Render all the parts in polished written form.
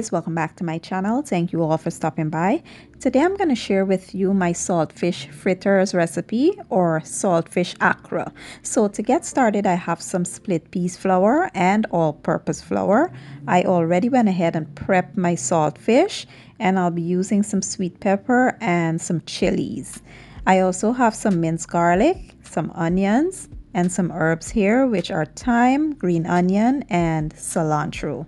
guys, welcome back to my channel. Thank you all for stopping by. Today I'm going to share with you my saltfish fritters recipe, or saltfish Accra. So to get started, I have some split peas flour and all-purpose flour. I already went ahead and prepped my saltfish, and I'll be using some sweet pepper and some chilies. I also have some minced garlic, some onions, and some herbs here, which are thyme, green onion, and cilantro.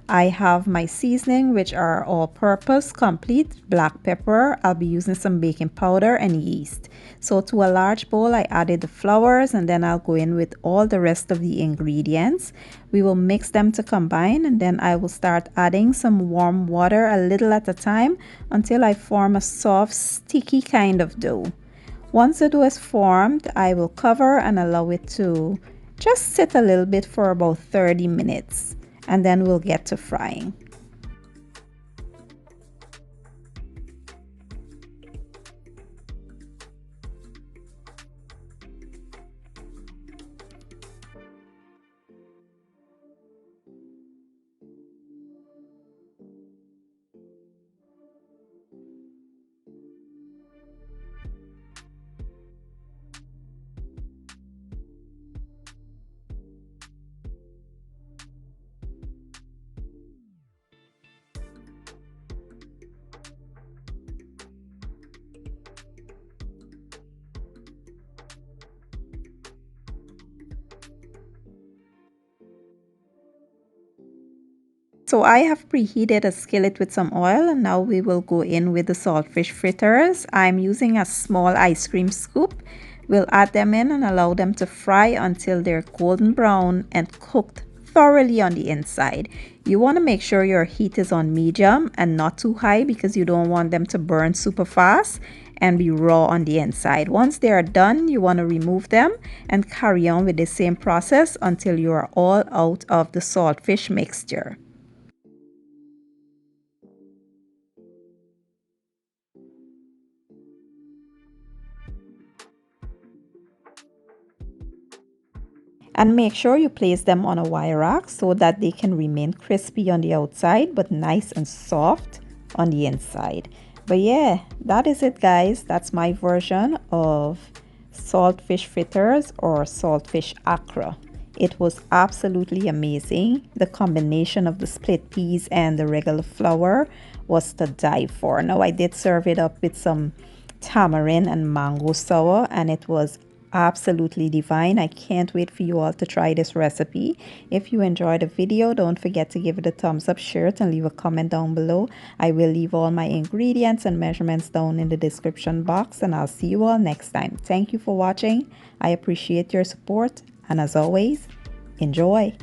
I have my seasoning, which are all-purpose, complete, black pepper. I'll be using some baking powder and yeast. So to a large bowl, I added the flours, and then I'll go in with all the rest of the ingredients. We will mix them to combine, and then I will start adding some warm water a little at a time until I form a soft, sticky kind of dough. Once the dough is formed, I will cover and allow it to just sit a little bit for about 30 minutes, and then we'll get to frying. So I have preheated a skillet with some oil, and now we will go in with the saltfish fritters. I'm using a small ice cream scoop. We'll add them in and allow them to fry until they're golden brown and cooked thoroughly on the inside. You want to make sure your heat is on medium and not too high, because you don't want them to burn super fast and be raw on the inside. Once they are done, you want to remove them and carry on with the same process until you are all out of the saltfish mixture. And make sure you place them on a wire rack so that they can remain crispy on the outside but nice and soft on the inside. But yeah, that is it, guys. That's my version of saltfish fritters, or saltfish Accra. It was absolutely amazing. The combination of the split peas and the regular flour was to die for. Now, I did serve it up with some tamarind and mango sour, and it was absolutely divine. I can't wait for you all to try this recipe. If you enjoyed the video, don't forget to give it a thumbs up, share it, and leave a comment down below. I will leave all my ingredients and measurements down in the description box, and I'll see you all next time. Thank you for watching. I appreciate your support, and as always, enjoy.